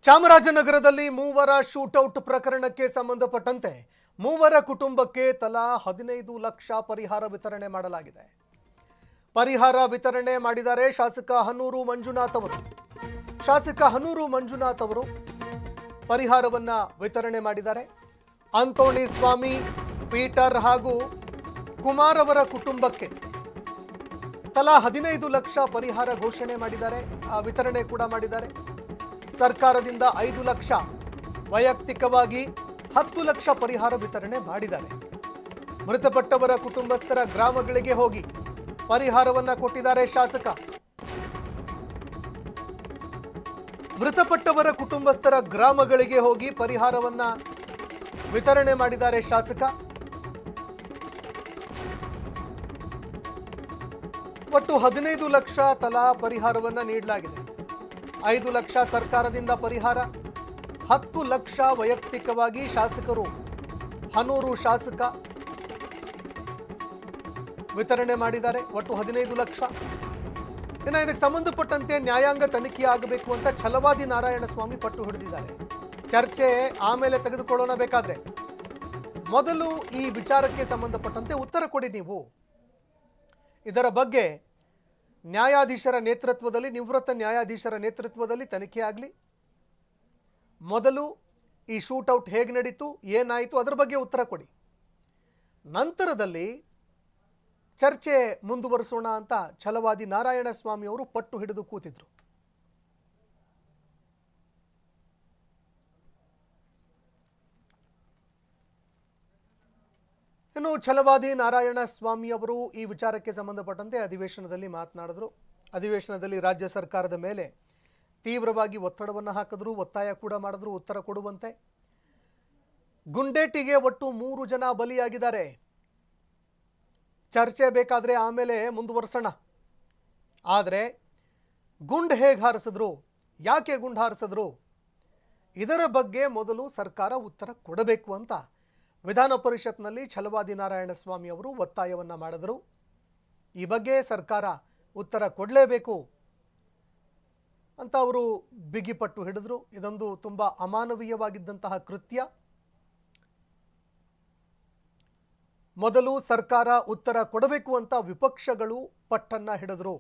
ಚಾಮರಾಜನಗರದಲ್ಲಿ ಮೂವರ ಶೂಟೌಟ್ ಪ್ರಕರಣಕ್ಕೆ ಸಂಬಂಧಪಟ್ಟಂತೆ ಮೂವರ ಕುಟುಂಬಕ್ಕೆ ತಲಾ 15 ಲಕ್ಷ ಪರಿಹಾರ ವಿತರಣೆ ಮಾಡಲಾಗಿದೆ. ಪರಿಹಾರ ವಿತರಣೆ ಮಾಡಿದ್ದಾರೆ ಶಾಸಕ ಹನೂರು ಮಂಜುನಾಥ್ ಅವರು. ಪರಿಹಾರವನ್ನ ವಿತರಣೆ ಮಾಡಿದ್ದಾರೆ. ಅಂತೋಣಿ ಸ್ವಾಮಿ, ಪೀಟರ್ ಹಾಗೂ ಕುಮಾರ್ ಅವರ ಕುಟುಂಬಕ್ಕೆ ತಲಾ 15 ಲಕ್ಷ ಪರಿಹಾರ ಘೋಷಣೆ ಮಾಡಿದ್ದಾರೆ. ವಿತರಣೆ ಕೂಡ ಮಾಡಿದ್ದಾರೆ. ಸರ್ಕಾರದಿಂದ 5 ಲಕ್ಷ, ವೈಯಕ್ತಿಕವಾಗಿ 10 ಲಕ್ಷ ಪರಿಹಾರ ವಿತರಣೆ ಮಾಡಿದ್ದಾರೆ. ಮೃತಪಟ್ಟವರ ಕುಟುಂಬಸ್ಥರ ಗ್ರಾಮಗಳಿಗೆ ಹೋಗಿ ಪರಿಹಾರವನ್ನ ಕೊಟ್ಟಿದ್ದಾರೆ ಶಾಸಕ. ಮೃತಪಟ್ಟವರ ಕುಟುಂಬಸ್ಥರ ಗ್ರಾಮಗಳಿಗೆ ಹೋಗಿ ಪರಿಹಾರವನ್ನ ವಿತರಣೆ ಮಾಡಿದ್ದಾರೆ ಶಾಸಕ. ಒಟ್ಟು 15 ಲಕ್ಷ ತಲಾ ಪರಿಹಾರವನ್ನ ನೀಡಲಾಗಿದೆ. 5 ಲಕ್ಷ ಸರ್ಕಾರದಿಂದ ಪರಿಹಾರ, 10 ಲಕ್ಷ ವೈಯಕ್ತಿಕವಾಗಿ ಶಾಸಕರು, ಹನೂರು ಶಾಸಕ ವಿತರಣೆ ಮಾಡಿದ್ದಾರೆ. ಒಟ್ಟು 15 ಲಕ್ಷ. ಇನ್ನು ಇದಕ್ಕೆ ಸಂಬಂಧಪಟ್ಟಂತೆ ನ್ಯಾಯಾಂಗ ತನಿಖೆ ಆಗಬೇಕು ಅಂತ ಛಲವಾದಿ ನಾರಾಯಣಸ್ವಾಮಿ ಪಟ್ಟು ಹಿಡಿದಿದ್ದಾರೆ. ಚರ್ಚೆ ಆಮೇಲೆ ತೆಗೆದುಕೊಳ್ಳೋಣ, ಬೇಕಾದ್ರೆ ಮೊದಲು ಈ ವಿಚಾರಕ್ಕೆ ಸಂಬಂಧಪಟ್ಟಂತೆ ಉತ್ತರ ಕೊಡಿ ನೀವು. ಇದರ ಬಗ್ಗೆ ನ್ಯಾಯಾಧೀಶರ ನೇತೃತ್ವದಲ್ಲಿ, ನಿವೃತ್ತ ನ್ಯಾಯಾಧೀಶರ ನೇತೃತ್ವದಲ್ಲಿ ತನಿಖೆ ಆಗಲಿ. ಮೊದಲು ಈ ಶೂಟೌಟ್ ಹೇಗೆ ನಡೀತು, ಏನಾಯಿತು, ಅದರ ಬಗ್ಗೆ ಉತ್ತರ ಕೊಡಿ. ನಂತರದಲ್ಲಿ ಚರ್ಚೆ ಮುಂದುವರಿಸೋಣ ಅಂತ ಛಲವಾದಿ ನಾರಾಯಣಸ್ವಾಮಿ ಅವರು ಪಟ್ಟು ಹಿಡಿದು ಕೂತಿದ್ರು. ಇನ್ನು ಛಲವಾದಿ ನಾರಾಯಣಸ್ವಾಮಿ ಅವರು ಈ ವಿಚಾರಕ್ಕೆ ಸಂಬಂಧಪಟ್ಟಂತೆ ಅಧಿವೇಶನದಲ್ಲಿ ಮಾತನಾಡಿದ್ರು. ಅಧಿವೇಶನದಲ್ಲಿ ರಾಜ್ಯ ಸರ್ಕಾರದ ಮೇಲೆ ತೀವ್ರವಾಗಿ ಒತ್ತಡವನ್ನು ಹಾಕಿದ್ರು, ಒತ್ತಾಯ ಕೂಡ ಮಾಡಿದ್ರು ಉತ್ತರ ಕೊಡುವಂತೆ. ಗುಂಡೇಟಿಗೆ ಒಟ್ಟು 3 ಜನ ಬಲಿಯಾಗಿದ್ದಾರೆ. ಚರ್ಚೆ ಬೇಕಾದರೆ ಆಮೇಲೆ ಮುಂದುವರ್ಸೋಣ. ಆದರೆ ಗುಂಡು ಹೇಗೆ ಹಾರಿಸಿದ್ರು, ಯಾಕೆ ಗುಂಡು ಹಾರಿಸಿದ್ರು, ಇದರ ಬಗ್ಗೆ ಮೊದಲು ಸರ್ಕಾರ ಉತ್ತರ ಕೊಡಬೇಕು ಅಂತ ವಿಧಾನ ಪರಿಷತ್ನಲ್ಲಿ ಛಲವಾದಿ ನಾರಾಯಣಸ್ವಾಮಿ ಅವರು ಒತ್ತಾಯವನ್ನು ಮಾಡಿದರು. ಈ ಬಗ್ಗೆ ಸರ್ಕಾರ ಉತ್ತರ ಕೊಡಲೇಬೇಕು ಅಂತ ಅವರು ಬಿಗಿಪಟ್ಟು ಹಿಡಿದ್ರು. ಇದೊಂದು ತುಂಬ ಅಮಾನವೀಯವಾಗಿದ್ದಂತಹ ಕೃತ್ಯ. ಮೊದಲು ಸರ್ಕಾರ ಉತ್ತರ ಕೊಡಬೇಕು ಅಂತ ವಿಪಕ್ಷಗಳು ಪಟ್ಟನ್ನ ಹಿಡಿದ್ರು.